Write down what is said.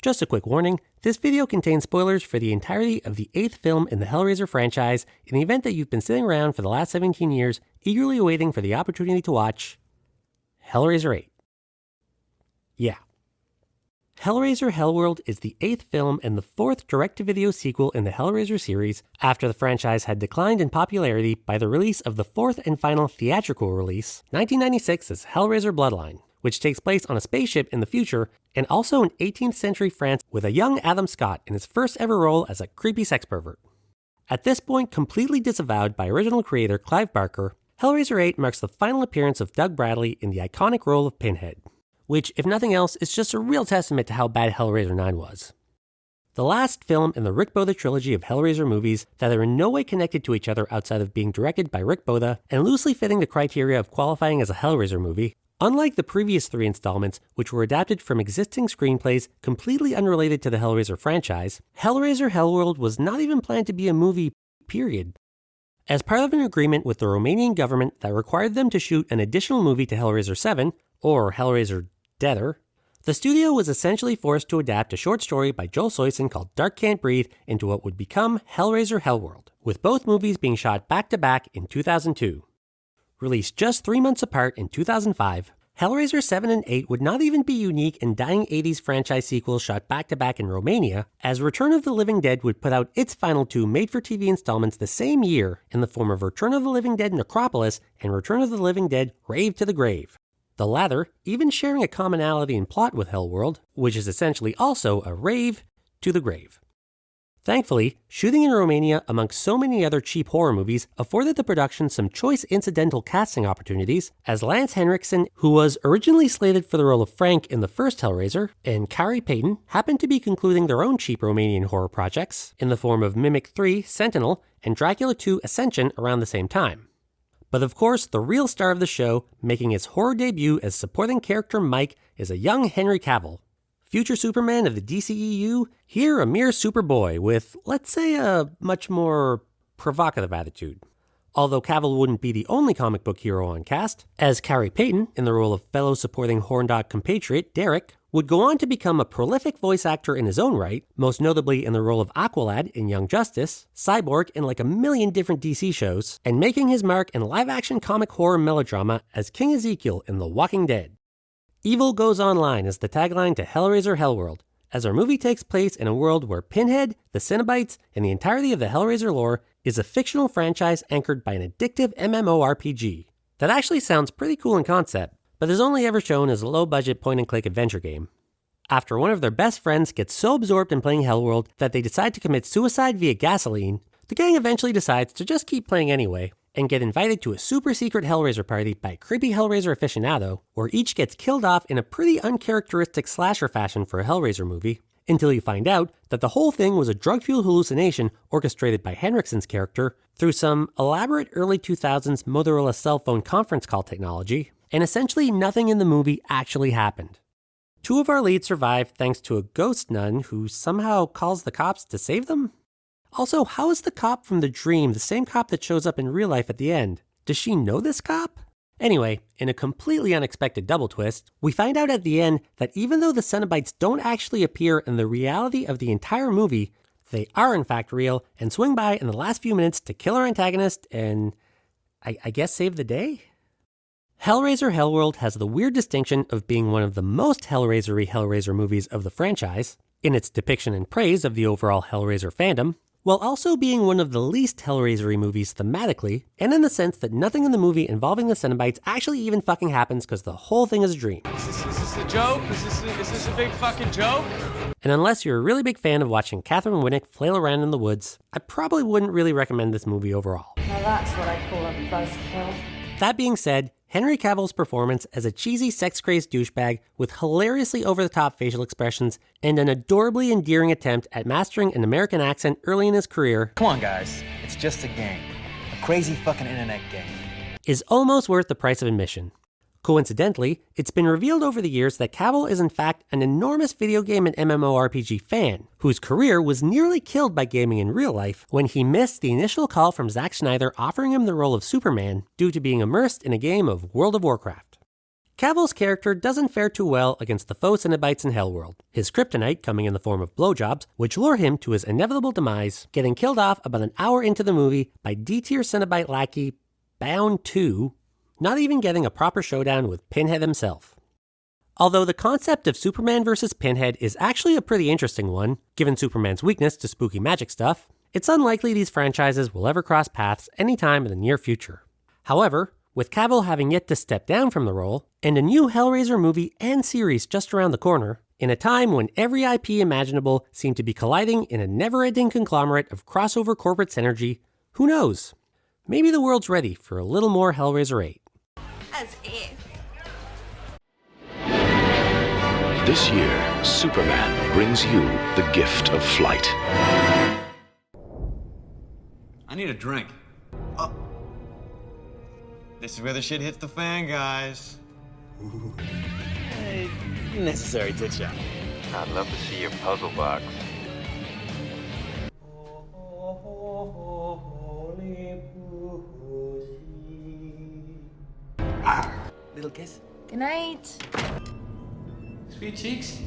Just a quick warning, this video contains spoilers for the entirety of the 8th film in the Hellraiser franchise in the event that you've been sitting around for the last 17 years eagerly waiting for the opportunity to watch Hellraiser 8. Yeah. Hellraiser Hellworld is the 8th film and the 4th direct-to-video sequel in the Hellraiser series after the franchise had declined in popularity by the release of the 4th and final theatrical release, 1996's Hellraiser Bloodline, which takes place on a spaceship in the future and also in 18th century France with a young Adam Scott in his first ever role as a creepy sex pervert. At this point completely disavowed by original creator Clive Barker, Hellraiser 8 marks the final appearance of Doug Bradley in the iconic role of Pinhead, which, if nothing else, is just a real testament to how bad Hellraiser 9 was. The last film in the Rick Boda trilogy of Hellraiser movies that are in no way connected to each other outside of being directed by Rick Boda and loosely fitting the criteria of qualifying as a Hellraiser movie. Unlike the previous 3 installments, which were adapted from existing screenplays completely unrelated to the Hellraiser franchise, Hellraiser Hellworld was not even planned to be a movie, period. As part of an agreement with the Romanian government that required them to shoot an additional movie to Hellraiser 7, or Hellraiser Deader, the studio was essentially forced to adapt a short story by Joel Soyson called Dark Can't Breathe into what would become Hellraiser Hellworld, with both movies being shot back-to-back in 2002. Released just 3 months apart in 2005, Hellraiser 7 and 8 would not even be unique in dying 80s franchise sequels shot back-to-back in Romania, as Return of the Living Dead would put out its final 2 made-for-TV installments the same year in the form of Return of the Living Dead Necropolis and Return of the Living Dead Rave to the Grave. The latter even sharing a commonality in plot with Hellworld, which is essentially also a rave to the grave. Thankfully, shooting in Romania amongst so many other cheap horror movies afforded the production some choice incidental casting opportunities, as Lance Henriksen, who was originally slated for the role of Frank in the first Hellraiser, and Kari Payton happened to be concluding their own cheap Romanian horror projects in the form of Mimic 3 Sentinel and Dracula 2 Ascension around the same time. But of course, the real star of the show, making his horror debut as supporting character Mike, is a young Henry Cavill. Future Superman of the DCEU, here a mere Superboy with, let's say, a much more provocative attitude. Although Cavill wouldn't be the only comic book hero on cast, as Kari Payton, in the role of fellow supporting horn dog compatriot Derek, would go on to become a prolific voice actor in his own right, most notably in the role of Aqualad in Young Justice, Cyborg in like a million different DC shows, and making his mark in live-action comic horror melodrama as King Ezekiel in The Walking Dead. Evil goes online is the tagline to Hellraiser Hellworld, as our movie takes place in a world where Pinhead, the Cenobites, and the entirety of the Hellraiser lore is a fictional franchise anchored by an addictive MMORPG. That actually sounds pretty cool in concept, but is only ever shown as a low-budget point-and-click adventure game. After one of their best friends gets so absorbed in playing Hellworld that they decide to commit suicide via gasoline, the gang eventually decides to just keep playing anyway, and get invited to a super-secret Hellraiser party by a creepy Hellraiser aficionado, where each gets killed off in a pretty uncharacteristic slasher fashion for a Hellraiser movie, until you find out that the whole thing was a drug-fueled hallucination orchestrated by Henriksen's character through some elaborate early 2000s Motorola cell phone conference call technology, and essentially nothing in the movie actually happened. 2 of our leads survive thanks to a ghost nun who somehow calls the cops to save them? Also, how is the cop from the dream the same cop that shows up in real life at the end? Does she know this cop? Anyway, in a completely unexpected double twist, we find out at the end that even though the Cenobites don't actually appear in the reality of the entire movie, they are in fact real and swing by in the last few minutes to kill our antagonist and, I guess, save the day? Hellraiser Hellworld has the weird distinction of being one of the most Hellraiser-y Hellraiser movies of the franchise, in its depiction and praise of the overall Hellraiser fandom, while also being one of the least Hellraiser-y movies thematically, and in the sense that nothing in the movie involving the Cenobites actually even fucking happens because the whole thing is a dream. Is this a joke? Is this a big fucking joke? And unless you're a really big fan of watching Catherine Winnick flail around in the woods, I probably wouldn't really recommend this movie overall. Now that's what I call a buzzkill. That being said, Henry Cavill's performance as a cheesy sex-crazed douchebag with hilariously over-the-top facial expressions and an adorably endearing attempt at mastering an American accent early in his career, Come on, guys. It's just a game. A crazy fucking internet game. is almost worth the price of admission. Coincidentally, it's been revealed over the years that Cavill is in fact an enormous video game and MMORPG fan, whose career was nearly killed by gaming in real life when he missed the initial call from Zack Snyder offering him the role of Superman due to being immersed in a game of World of Warcraft. Cavill's character doesn't fare too well against the faux Cenobites in Hellworld, his kryptonite coming in the form of blowjobs, which lure him to his inevitable demise, getting killed off about an hour into the movie by D-tier Cenobite lackey Bound 2, not even getting a proper showdown with Pinhead himself. Although the concept of Superman vs. Pinhead is actually a pretty interesting one, given Superman's weakness to spooky magic stuff, it's unlikely these franchises will ever cross paths anytime in the near future. However, with Cavill having yet to step down from the role, and a new Hellraiser movie and series just around the corner, in a time when every IP imaginable seemed to be colliding in a never-ending conglomerate of crossover corporate synergy, who knows? Maybe the world's ready for a little more Hellraiser 8. As if. This year, Superman brings you the gift of flight. I need a drink. This is where the shit hits the fan, guys. Hey, necessary tit shot. I'd love to see your puzzle box. Little kiss. Good night. Sweet cheeks.